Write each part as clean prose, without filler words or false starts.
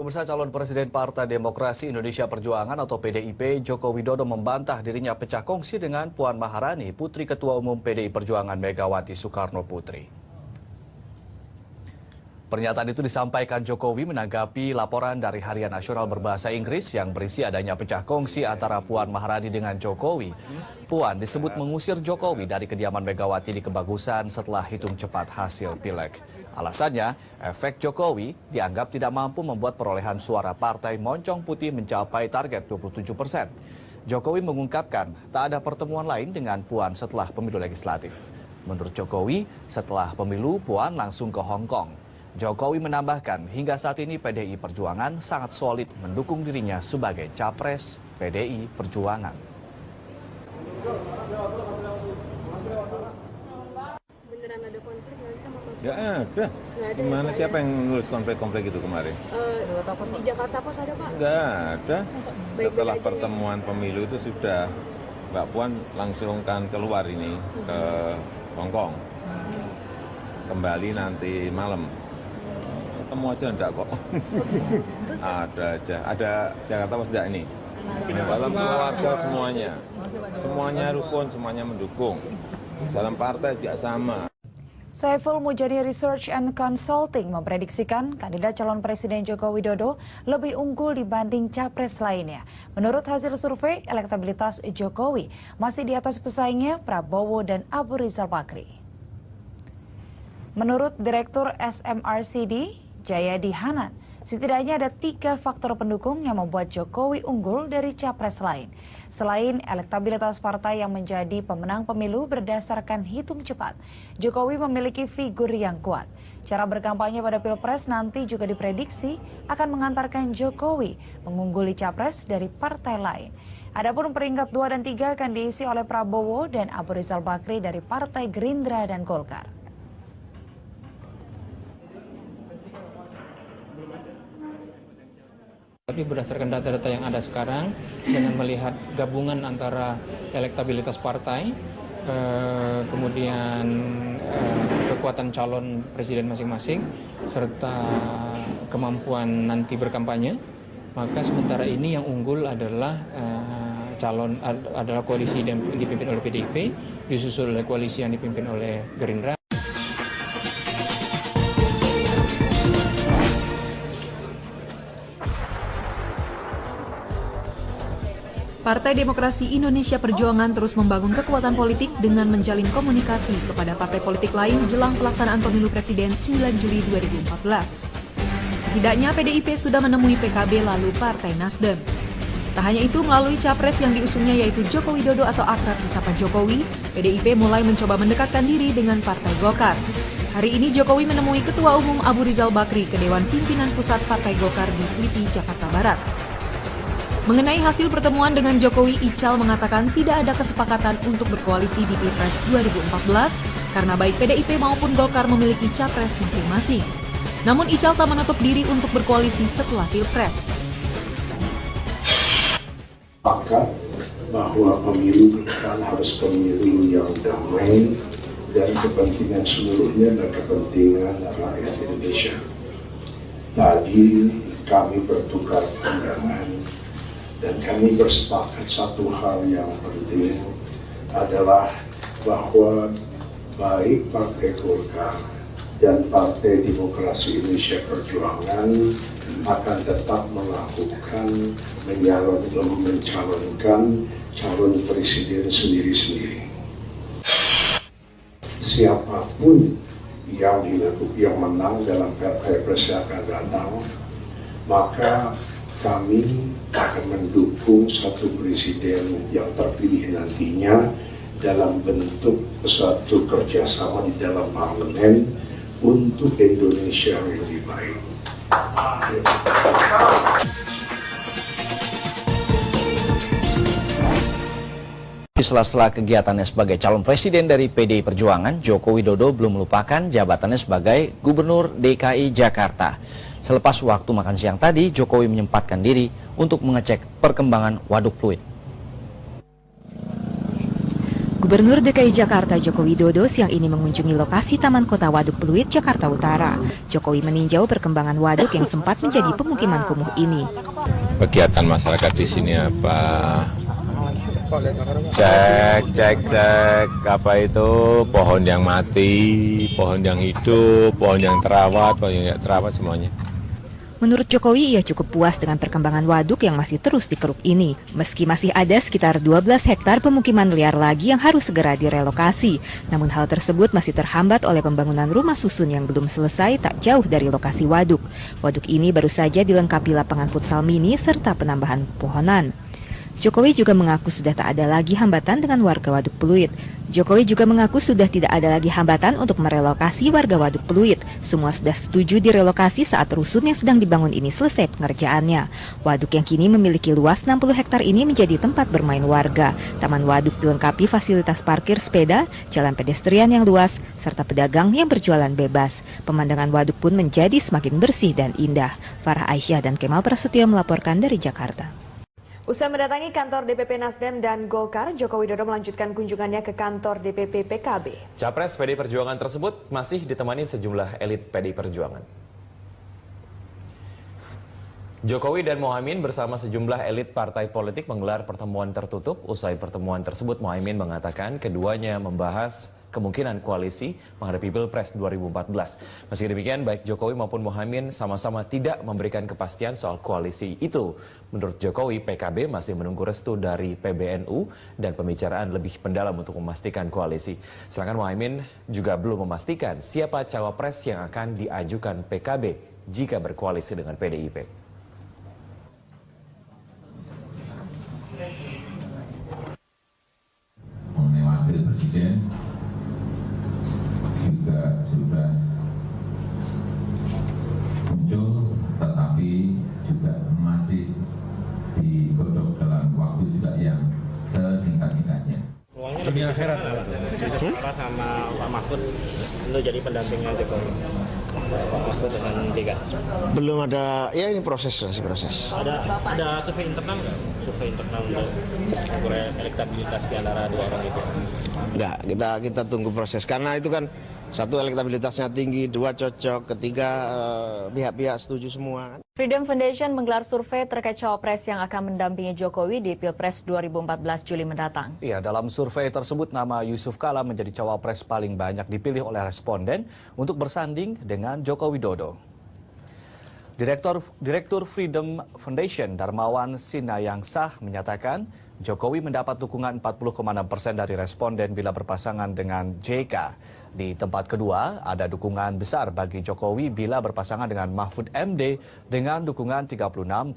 Pemirsa, calon Presiden Partai Demokrasi Indonesia Perjuangan atau PDIP, Joko Widodo membantah dirinya pecah kongsi dengan Puan Maharani, putri Ketua Umum PDI Perjuangan Megawati Soekarno Putri. Pernyataan itu disampaikan Jokowi menanggapi laporan dari Harian Nasional Berbahasa Inggris yang berisi adanya pecah kongsi antara Puan Maharani dengan Jokowi. Puan disebut mengusir Jokowi dari kediaman Megawati di Kebagusan setelah hitung cepat hasil Pileg. Alasannya, efek Jokowi dianggap tidak mampu membuat perolehan suara partai Moncong Putih mencapai target 27%. Jokowi mengungkapkan tak ada pertemuan lain dengan Puan setelah pemilu legislatif. Menurut Jokowi, setelah pemilu Puan langsung ke Hong Kong. Jokowi menambahkan hingga saat ini PDI Perjuangan sangat solid mendukung dirinya sebagai capres PDI Perjuangan. Beneran ada konflik nggak sama Pak? Nggak ada. Gimana siapa yang nulis konflik-konflik itu kemarin? Di Jakarta Pos ada Pak? Nggak ada. Baik-baik Setelah aja, pertemuan pemilu itu sudah Mbak Puan langsung kan keluar ini ke Hong Kong. Kembali nanti malam. Ketemu aja enggak kok. Ada aja. Ada Jakarta Pos enggak ini? Dalam keluarga semuanya. Semuanya rukun, semuanya mendukung. Dalam partai juga sama. Saiful Mujani Research and Consulting memprediksikan kandidat calon Presiden Joko Widodo lebih unggul dibanding capres lainnya. Menurut hasil survei, elektabilitas Jokowi masih di atas pesaingnya Prabowo dan Abu Rizal Bakri. Menurut Direktur SMRCD, Jayadi Hanan, setidaknya ada 3 faktor pendukung yang membuat Jokowi unggul dari capres lain. Selain elektabilitas partai yang menjadi pemenang pemilu berdasarkan hitung cepat, Jokowi memiliki figur yang kuat. Cara berkampanye pada Pilpres nanti juga diprediksi akan mengantarkan Jokowi mengungguli capres dari partai lain. Adapun peringkat 2 dan 3 akan diisi oleh Prabowo dan Abu Rizal Bakri dari Partai Gerindra dan Golkar. Tapi berdasarkan data-data yang ada sekarang, dengan melihat gabungan antara elektabilitas partai, kemudian kekuatan calon presiden masing-masing, serta kemampuan nanti berkampanye, maka sementara ini yang unggul adalah adalah koalisi yang dipimpin oleh PDIP, disusul oleh koalisi yang dipimpin oleh Gerindra. Partai Demokrasi Indonesia Perjuangan terus membangun kekuatan politik dengan menjalin komunikasi kepada partai politik lain jelang pelaksanaan pemilu presiden 9 Juli 2014. Setidaknya PDIP sudah menemui PKB lalu Partai Nasdem. Tak hanya itu, melalui capres yang diusungnya yaitu Joko Widodo atau akrab disapa Jokowi, PDIP mulai mencoba mendekatkan diri dengan Partai Golkar. Hari ini Jokowi menemui Ketua Umum Abu Rizal Bakri ke Dewan Pimpinan Pusat Partai Golkar di Slipi, Jakarta Barat. Mengenai hasil pertemuan dengan Jokowi, Ical mengatakan tidak ada kesepakatan untuk berkoalisi di Pilpres 2014 karena baik PDIP maupun Golkar memiliki capres masing-masing. Namun Ical tak menutup diri untuk berkoalisi setelah Pilpres. Sepakat bahwa pemilu ke depan harus pemilu yang damai dan kepentingan seluruhnya dan kepentingan rakyat Indonesia. Tadi kami bertukar pandangan dan kami bersepakat satu hal yang penting adalah bahwa baik Partai Golkar dan Partai Demokrasi Indonesia Perjuangan akan tetap melakukan mencalonkan calon presiden sendiri-sendiri. Siapapun yang menang dalam Pilpres yang akan datang, maka kami akan mendukung satu presiden yang terpilih nantinya dalam bentuk satu kerjasama di dalam parlemen untuk Indonesia yang lebih baik. Di sela-sela kegiatannya sebagai calon presiden dari PDI Perjuangan, Joko Widodo belum melupakan jabatannya sebagai Gubernur DKI Jakarta. Selepas waktu makan siang tadi, Jokowi menyempatkan diri untuk mengecek perkembangan Waduk Pluit. Gubernur DKI Jakarta Joko Widodo siang ini mengunjungi lokasi Taman Kota Waduk Pluit, Jakarta Utara. Jokowi meninjau perkembangan waduk yang sempat menjadi pemukiman kumuh ini. Kegiatan masyarakat di sini apa? Cek apa itu pohon yang mati, pohon yang hidup, pohon yang terawat, pohon yang tidak terawat semuanya. Menurut Jokowi, ia cukup puas dengan perkembangan waduk yang masih terus dikeruk ini. Meski masih ada sekitar 12 hektar pemukiman liar lagi yang harus segera direlokasi. Namun hal tersebut masih terhambat oleh pembangunan rumah susun yang belum selesai tak jauh dari lokasi waduk. Waduk ini baru saja dilengkapi lapangan futsal mini serta penambahan pohonan. Jokowi juga mengaku sudah tak ada lagi hambatan dengan warga Waduk Pluit. Jokowi juga mengaku sudah tidak ada lagi hambatan untuk merelokasi warga Waduk Pluit. Semua sudah setuju direlokasi saat rusun yang sedang dibangun ini selesai pengerjaannya. Waduk yang kini memiliki luas 60 hektar ini menjadi tempat bermain warga. Taman waduk dilengkapi fasilitas parkir sepeda, jalan pedestrian yang luas, serta pedagang yang berjualan bebas. Pemandangan waduk pun menjadi semakin bersih dan indah. Farah Aisyah dan Kemal Prasetyo melaporkan dari Jakarta. Usai mendatangi kantor DPP Nasdem dan Golkar, Joko Widodo melanjutkan kunjungannya ke kantor DPP PKB. Capres PDI Perjuangan tersebut masih ditemani sejumlah elit PDI Perjuangan. Jokowi dan Mohaimin bersama sejumlah elit partai politik menggelar pertemuan tertutup. Usai pertemuan tersebut, Mohaimin mengatakan keduanya membahas kemungkinan koalisi menghadapi Pilpres 2014. Meski demikian, baik Jokowi maupun Mohaimin sama-sama tidak memberikan kepastian soal koalisi itu. Menurut Jokowi, PKB masih menunggu restu dari PBNU dan pembicaraan lebih mendalam untuk memastikan koalisi. Sedangkan Mohaimin juga belum memastikan siapa cawapres yang akan diajukan PKB jika berkoalisi dengan PDIP. Mengenai wakil presiden juga sudah muncul, tetapi juga masih digodok dalam waktu juga yang sesingkat-singkatnya. Uangnya lebih besar sama Pak Mahfud untuk jadi pendampingnya Jokowi. Pak Mahfud dengan tiga. Belum ada, ya ini masih proses. Ada survei internal nggak? Survei internal untuk mengukur elektabilitas di antara dua orang itu? Enggak, kita tunggu proses karena itu kan satu elektabilitasnya tinggi, dua cocok, ketiga pihak-pihak setuju semua. Freedom Foundation menggelar survei terkait cawapres yang akan mendampingi Jokowi di Pilpres 2014 Juli mendatang. Iya, dalam survei tersebut nama Yusuf Kala menjadi cawapres paling banyak dipilih oleh responden untuk bersanding dengan Joko Widodo. Direktur Freedom Foundation Darmawan Sinayangsah menyatakan Jokowi mendapat dukungan 40,6% dari responden bila berpasangan dengan JK. Di tempat kedua, ada dukungan besar bagi Jokowi bila berpasangan dengan Mahfud MD dengan dukungan 36,8%.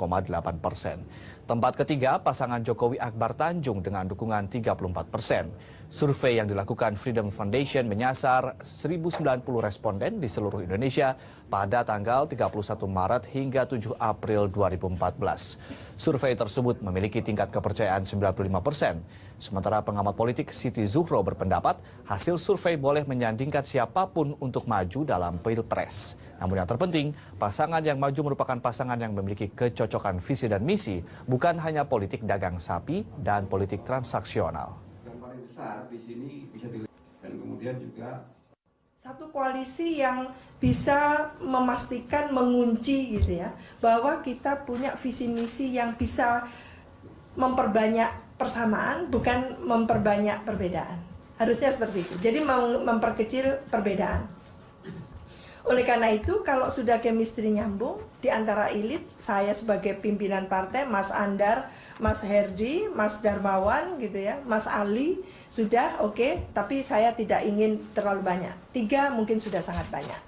Tempat ketiga, pasangan Jokowi Akbar Tanjung dengan dukungan 34%. Survei yang dilakukan Freedom Foundation menyasar 1.090 responden di seluruh Indonesia pada tanggal 31 Maret hingga 7 April 2014. Survei tersebut memiliki tingkat kepercayaan 95%. Sementara pengamat politik Siti Zuhro berpendapat hasil survei boleh menyandingkan siapapun untuk maju dalam Pilpres. Namun yang terpenting, pasangan yang maju merupakan pasangan yang memiliki kecocokan visi dan misi, bukan hanya politik dagang sapi dan politik transaksional. Yang paling besar di sini bisa dilihat dan kemudian juga satu koalisi yang bisa memastikan mengunci gitu ya, bahwa kita punya visi misi yang bisa memperbanyak persamaan, bukan memperbanyak perbedaan. Harusnya seperti itu. Jadi memperkecil perbedaan. Oleh karena itu, kalau sudah chemistry nyambung di antara elit, saya sebagai pimpinan partai, Mas Andar, Mas Herdi, Mas Darmawan, gitu ya, Mas Ali, sudah oke, tapi saya tidak ingin terlalu banyak. 3 mungkin sudah sangat banyak.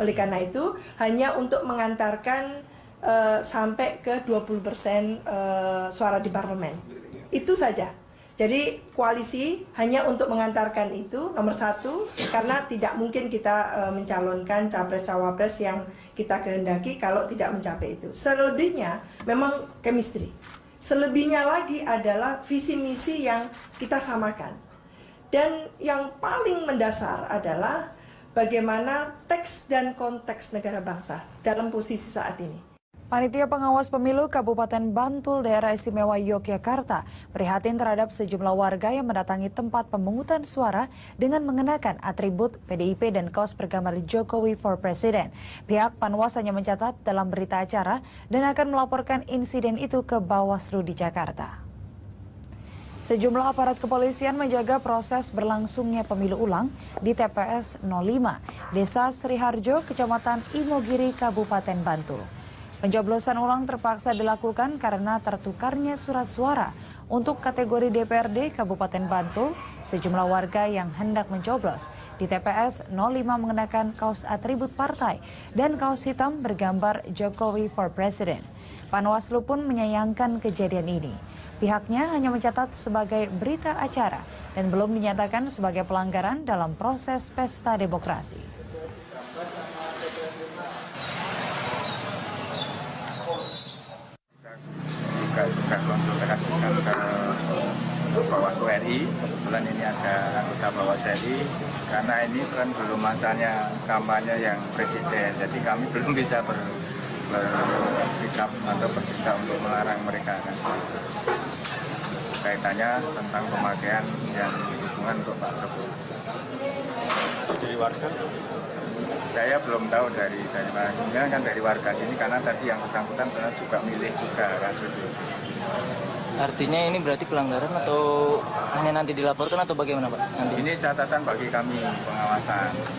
Oleh karena itu, hanya untuk mengantarkan sampai ke 20% suara di parlemen. Itu saja. Jadi koalisi hanya untuk mengantarkan itu, nomor 1, karena tidak mungkin kita mencalonkan capres-cawapres yang kita kehendaki kalau tidak mencapai itu. Selebihnya memang chemistry. Selebihnya lagi adalah visi misi yang kita samakan. Dan yang paling mendasar adalah bagaimana teks dan konteks negara bangsa dalam posisi saat ini. Panitia Pengawas Pemilu Kabupaten Bantul Daerah Istimewa Yogyakarta prihatin terhadap sejumlah warga yang mendatangi tempat pemungutan suara dengan mengenakan atribut PDIP dan kaos bergambar Jokowi for President. Pihak Panwas hanya mencatat dalam berita acara dan akan melaporkan insiden itu ke Bawaslu di Jakarta. Sejumlah aparat kepolisian menjaga proses berlangsungnya pemilu ulang di TPS 05, Desa Sriharjo, Kecamatan Imogiri, Kabupaten Bantul. Pencoblosan ulang terpaksa dilakukan karena tertukarnya surat suara untuk kategori DPRD Kabupaten Bantul. Sejumlah warga yang hendak mencoblos di TPS 05 mengenakan kaos atribut partai dan kaos hitam bergambar Jokowi for President. Panwaslu pun menyayangkan kejadian ini. Pihaknya hanya mencatat sebagai berita acara dan belum dinyatakan sebagai pelanggaran dalam proses pesta demokrasi. Juga sudah konsultasikan ke Bawaslu RI, kebetulan ini ada anggota Bawaslu RI, karena ini kan belum masanya kampanye yang presiden, jadi kami belum bisa bersikap atau bersikap untuk melarang mereka kan. Kaitannya tentang pemakaian yang dukungan untuk Pak Jokowi. Dari warga? Saya belum tahu dari mana, kan dari warga sini, karena tadi yang bersangkutan juga milih juga kan. Artinya ini berarti pelanggaran atau hanya nanti dilaporkan atau bagaimana Pak? Nanti. Ini catatan bagi kami pengawasan.